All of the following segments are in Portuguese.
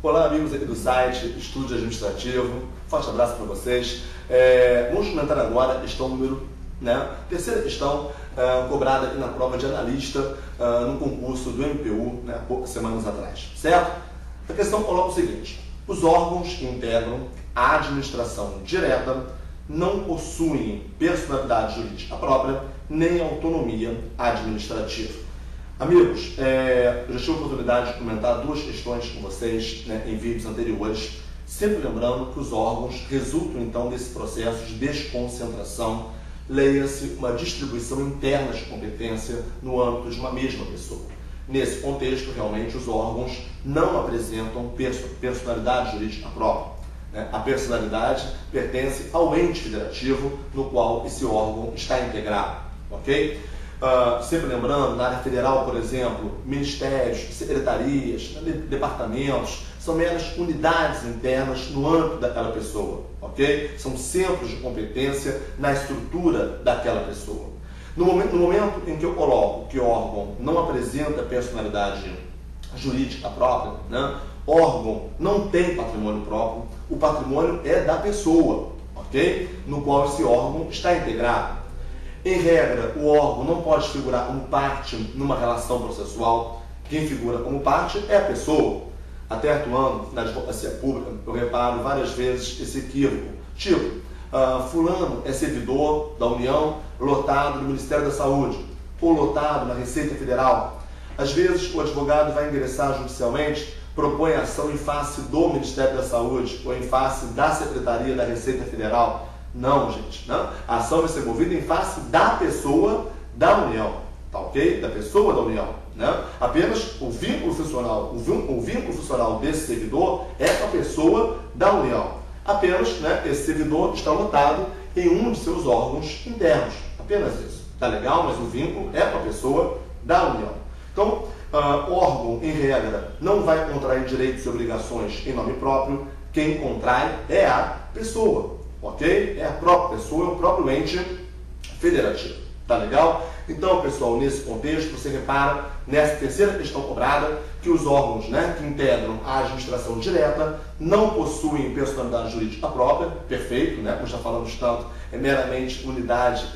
Olá, amigos aqui do site Estúdio Administrativo, forte abraço para vocês. Vamos comentar agora a questão número, terceira questão cobrada aqui na prova de analista no concurso do MPU, poucas semanas atrás, certo? A questão coloca o seguinte: os órgãos que integram a administração direta não possuem personalidade jurídica própria nem autonomia administrativa. Amigos, eu já tive a oportunidade de comentar duas questões com vocês em vídeos anteriores, sempre lembrando que os órgãos resultam então desse processo de desconcentração, leia-se uma distribuição interna de competência no âmbito de uma mesma pessoa. Nesse contexto, realmente, os órgãos não apresentam personalidade jurídica própria. A personalidade pertence ao ente federativo no qual esse órgão está integrado, ok? Sempre lembrando, na área federal, por exemplo, ministérios, secretarias, departamentos, são meras unidades internas no âmbito daquela pessoa, ok? São centros de competência na estrutura daquela pessoa. No momento em que eu coloco que o órgão não apresenta personalidade jurídica própria, órgão não tem patrimônio próprio, o patrimônio é da pessoa, ok? No qual esse órgão está integrado. Em regra, o órgão não pode figurar como parte numa relação processual. Quem figura como parte é a pessoa. Até atuando na advocacia pública, eu reparo várias vezes esse equívoco. Tipo, fulano é servidor da União, lotado no Ministério da Saúde, ou lotado na Receita Federal. Às vezes, o advogado vai ingressar judicialmente, propõe ação em face do Ministério da Saúde ou em face da Secretaria da Receita Federal. Não, gente, não. A ação vai ser movida em face da pessoa da União, tá ok? Da pessoa da União, Apenas o vínculo funcional, o vínculo funcional desse servidor é com a pessoa da União. Apenas, esse servidor está lotado em um de seus órgãos internos, apenas isso. Tá legal? Mas o vínculo é com a pessoa da União. Então, o órgão, em regra, não vai contrair direitos e obrigações em nome próprio. Quem contrai é a pessoa. Ok? É a própria pessoa, é o próprio ente federativo. Tá legal? Então, pessoal, nesse contexto, você repara nessa terceira questão cobrada que os órgãos que integram a administração direta não possuem personalidade jurídica própria, perfeito, como já falamos tanto, é meramente unidade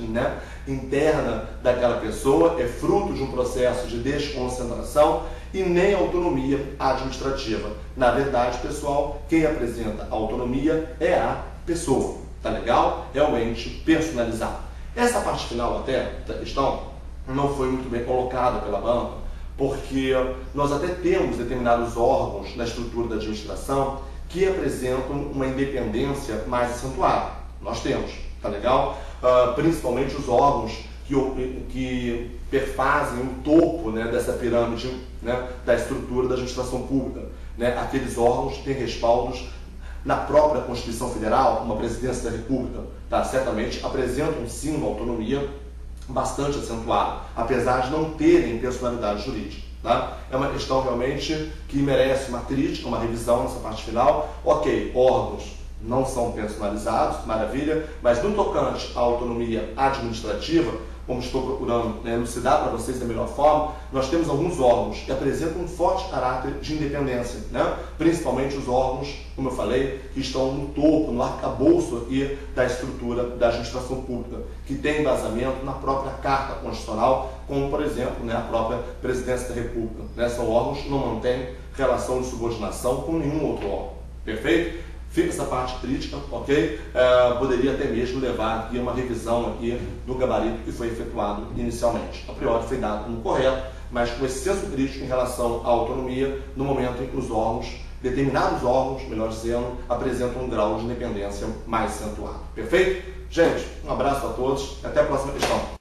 interna daquela pessoa, é fruto de um processo de desconcentração e nem autonomia administrativa. Na verdade, pessoal, quem apresenta autonomia é a pessoa, tá legal? É o ente personalizado. Essa parte final até da questão não foi muito bem colocada pela banca, porque nós até temos determinados órgãos na estrutura da administração que apresentam uma independência mais acentuada. Nós temos, tá legal? Principalmente os órgãos que perfazem o topo dessa pirâmide da estrutura da administração pública. Aqueles órgãos que têm respaldos na própria Constituição Federal, uma presidência da República, certamente apresentam sim uma autonomia bastante acentuada, apesar de não terem personalidade jurídica. É uma questão realmente que merece uma crítica, uma revisão nessa parte final. Ok, órgãos não são personalizados, maravilha, mas no tocante à autonomia administrativa, como estou procurando elucidar para vocês da melhor forma, nós temos alguns órgãos que apresentam um forte caráter de independência, principalmente os órgãos, como eu falei, que estão no topo, no arcabouço aqui da estrutura da administração pública, que tem embasamento na própria Carta Constitucional, como, por exemplo, a própria Presidência da República. São órgãos que não mantêm relação de subordinação com nenhum outro órgão. Perfeito? Fica essa parte crítica, ok? Poderia até mesmo levar aqui a uma revisão aqui do gabarito que foi efetuado inicialmente. A priori foi dado como correto, mas com esse senso crítico em relação à autonomia, no momento em que os órgãos, determinados órgãos, melhor dizendo, apresentam um grau de independência mais acentuado. Perfeito? Gente, um abraço a todos e até a próxima questão.